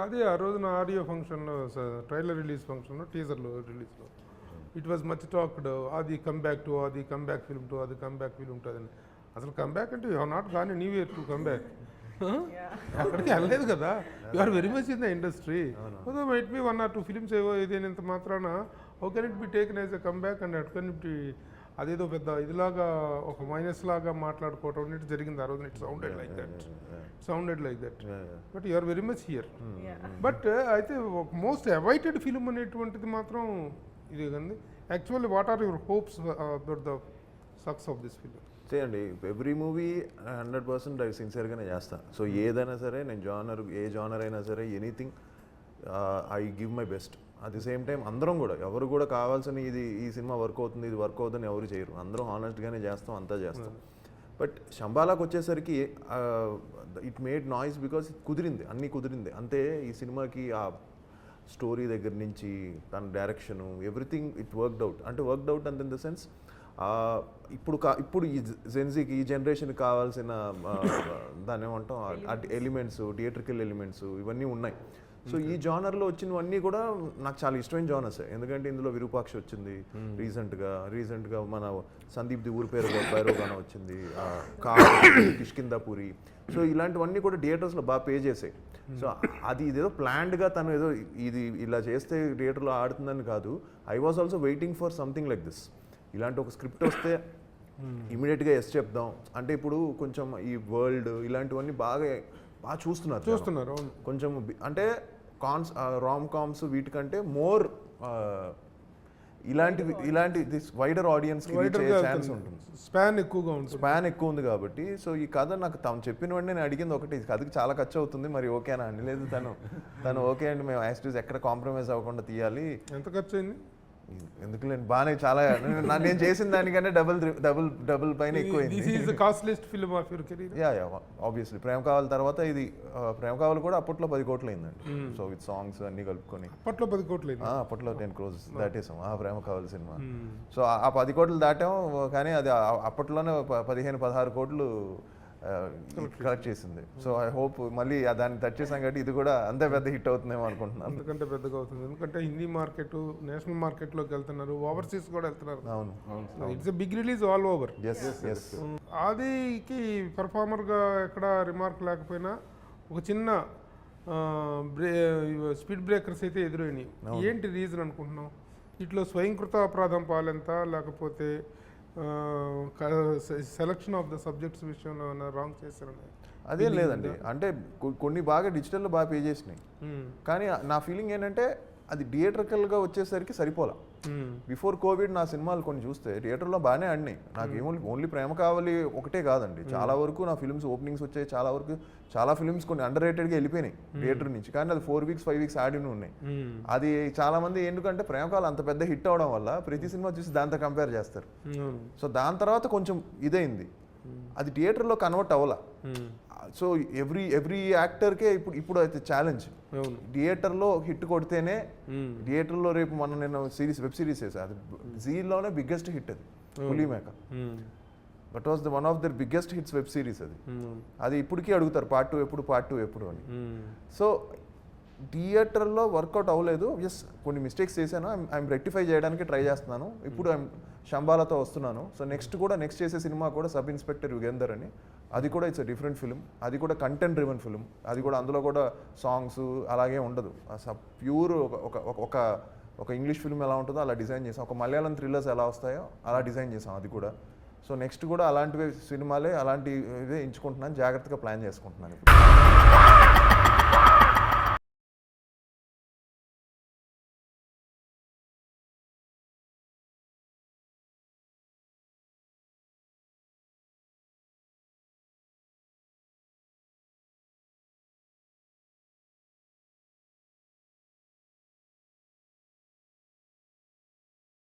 అదే ఆ రోజున ఆడియో ఫంక్షన్లో ట్రైలర్ రిలీజ్ ఫంక్షన్లో టీజర్లో రిలీజ్లో ఇట్ వాజ్ మచ్ టాక్డ్, అది కమ్బ్యాక్ టు, అది కమ్బ్యాక్ ఫిల్మ్ టు, అది కమ్బ్యాక్ ఫిల్మ్ ఉంటుందని. అసలు కమ్బ్యాక్ అంటే you not gone anywhere to comeback. అక్కడికి వెళ్ళలేదు కదా, you are very much in the industry. Might be 1 or 2 films ఏవో ఇదేనంత మాత్రాన how can it be taken as a comeback and at can it అదేదో పెద్ద ఇదిలాగా ఒక మైనస్ లాగా మాట్లాడుకోవటం అనేది జరిగింది ఆ రోజున. It sounded like that but you are very much here. But అయితే ఒక మోస్ట్ అవైటెడ్ ఫిల్మ్ అనేటువంటిది మాత్రం ఇది కంది. Actually what are your hopes about the success of this film? చేయండి, ఎవ్రీ మూవీ 100% సిన్సియర్గానే చేస్తాను. సో ఏదైనా సరే, నేను ఏ జానర్ అయినా సరే, anything I give my best. At the same time అందరం కూడా, ఎవరు కూడా కావాల్సిన ఈ సినిమా వర్క్ అవుతుంది, ఇది వర్క్ అవుతుందని ఎవరు చేయరు. అందరం హానెస్ట్గానే చేస్తాం, అంతా చేస్తాం. బట్ శంబాలాకి వచ్చేసరికి ఇట్ మేడ్ నాయిస్ బికాస్ కుదిరింది, అన్నీ కుదిరింది అంతే. ఈ సినిమాకి ఆ స్టోరీ దగ్గర నుంచి తన direction, everything it worked out. అంటే worked out and in the sense ఇప్పుడు ఈ జెన్జీకి, ఈ జనరేషన్కి కావాల్సిన దాన్ని ఏమంటాం ఎలిమెంట్స్, థియేట్రికల్ ఎలిమెంట్స్ ఇవన్నీ ఉన్నాయి. సో ఈ జానర్లో వచ్చినవన్నీ కూడా నాకు చాలా ఇష్టమైన జానర్స్. ఎందుకంటే ఇందులో విరూపాక్ష వచ్చింది రీసెంట్గా మన సందీప్ ది ఊరి పేరు భైరవగాన వచ్చింది, కిష్కిందాపురి. సో ఇలాంటివన్నీ కూడా థియేటర్స్లో బాగా పే చేసాయి. సో అది ఇదేదో ప్లాన్డ్గా తను ఏదో ఇది ఇలా చేస్తే థియేటర్లో ఆడుతుందని కాదు. I was also waiting for something like this. ఇలాంటి ఒక స్క్రిప్ట్ వస్తే ఇమీడియట్గా ఎస్ చెప్దాం. అంటే ఇప్పుడు కొంచెం ఈ వరల్డ్ ఇలాంటివన్నీ బాగా చూస్తున్నారు కొంచెం. అంటే రామ్ కామ్స్ వీటికంటే మోర్ ఇలాంటి దిస్ వైడర్ ఆడియన్స్కి ఛాన్స్ ఉంటుంది. స్పాన్ ఎక్కువ ఉంది కాబట్టి. సో ఈ కథ నాకు తను చెప్పిన వెంటనే నేను అడిగింది ఒకటి, కథకి చాలా ఖర్చు అవుతుంది, మరి ఓకేనా అండి? లేదు, తను ఓకే అండి, మేము యాక్చువల్స్ ఎక్కడ కాంప్రమైజ్ అవ్వకుండా తీయాలి. ఎంత ఖర్చు అయింది? ఎందుకులేండి, బాగానే చాలా నేను చేసిన దానికంటే డబుల్ పైన ఎక్కువైంది. ఆబ్వియస్లీ ప్రేమ కావాలి తర్వాత ఇది ప్రేమ కావాలి కూడా అప్పట్లో 10 కోట్లు అయిందండి. సో విత్ సాంగ్స్ అన్ని కలుపుకొని అప్పట్లో 10 కోట్లు, అప్పట్లో 10 crores దాటేసాం ఆ ప్రేమ కావాలి సినిమా. సో ఆ 10 కోట్లు దాటాం, కానీ అది అప్పట్లోనే 15-16 కోట్లు కలెక్ట్ చేసింది. సో ఐ హోప్ మళ్ళీ దాన్ని టచ్ చేసాం కాబట్టి ఇది కూడా అంతే పెద్ద హిట్ అవుతుందేమో అనుకుంటున్నాను. ఎందుకంటే పెద్దగా అవుతుంది, ఎందుకంటే హిందీ మార్కెట్, నేషనల్ మార్కెట్లోకి వెళ్తున్నారు, ఓవర్సీస్ కూడా వెళ్తున్నారు. అవును, it's a big release all over. ఆదికి పర్ఫార్మర్గా ఎక్కడ రిమార్క్ లేకపోయినా ఒక చిన్న స్పీడ్ బ్రేకర్స్ అయితే ఎదురైనాయి. ఏంటి రీజన్ అనుకుంటున్నాం? ఇట్లా స్వయంకృత అపరాధం పాలెంత, లేకపోతే సెలక్షన్ ఆఫ్ ద సబ్జెక్ట్స్ విషయంలో రాంగ్ చేశారని? అదేం లేదండి, అంటే కొన్ని బాగా డిజిటల్లో బాగా పే చేసినాయి. కానీ నా ఫీలింగ్ ఏంటంటే అది థియేటర్కల్గా వచ్చేసరికి సరిపోలా. బిఫోర్ కోవిడ్ నా సినిమాలు కొన్ని చూస్తే థియేటర్లో బాగానే ఆడినాయి. నాకు ఓన్లీ ప్రేమ కావాలి ఒకటే కాదండి, చాలా వరకు నా ఫిల్మ్స్ ఓపెనింగ్స్ వచ్చాయి. చాలా ఫిల్మ్స్ కొన్ని అండర్ రేటెడ్గా వెళ్ళిపోయినాయి థియేటర్ నుంచి. కానీ అది 4 weeks 5 weeks ఆడినవి ఉన్నాయి. అది చాలా మంది ఎందుకంటే ప్రేమ కావాలి అంత పెద్ద హిట్ అవడం వల్ల ప్రతి సినిమా చూసి దాంతో కంపేర్ చేస్తారు. సో దాని తర్వాత కొంచెం ఇదైంది, అది థియేటర్లో కన్వర్ట్ అవ్వాలా. సో ఎవ్రీ యాక్టర్కే ఇప్పుడు అయితే ఛాలెంజ్. థియేటర్లో హిట్ కొడితేనే, థియేటర్లో రేపు నేను వెబ్ సిరీస్ వేసా, అది జీలోనే బిగ్గెస్ట్ హిట్ అది Pulimeka. That was one of the biggest hits web series అది ఇప్పటికీ అడుగుతారు పార్ట్ 2 ఎప్పుడు అని. సో థియేటర్లో వర్కౌట్ అవ్వలేదు. ఎస్, కొన్ని మిస్టేక్స్ చేశాను, ఐఎమ్ రెక్టిఫై చేయడానికి ట్రై చేస్తున్నాను. ఇప్పుడు శంబాలతో వస్తున్నాను. సో నెక్స్ట్ చేసే సినిమా కూడా సబ్ ఇన్స్పెక్టర్ యుగేందర్ అని, అది కూడా ఇట్స్ డిఫరెంట్ ఫిల్మ్. అది కూడా కంటెంట్ డ్రివెన్ ఫిల్మ్. అది కూడా అందులో కూడా సాంగ్స్ అలాగే ఉండదు, ప్యూర్ ఒక ఇంగ్లీష్ ఫిల్మ్ ఎలా ఉంటుందో అలా డిజైన్ చేసాం. ఒక మలయాళం థ్రిల్లర్స్ ఎలా వస్తాయో అలా డిజైన్ చేసాం అది కూడా. సో నెక్స్ట్ కూడా అలాంటివి సినిమాలే, అలాంటివే ఎంచుకుంటున్నాను, జాగ్రత్తగా ప్లాన్ చేసుకుంటున్నాను ఇప్పుడు.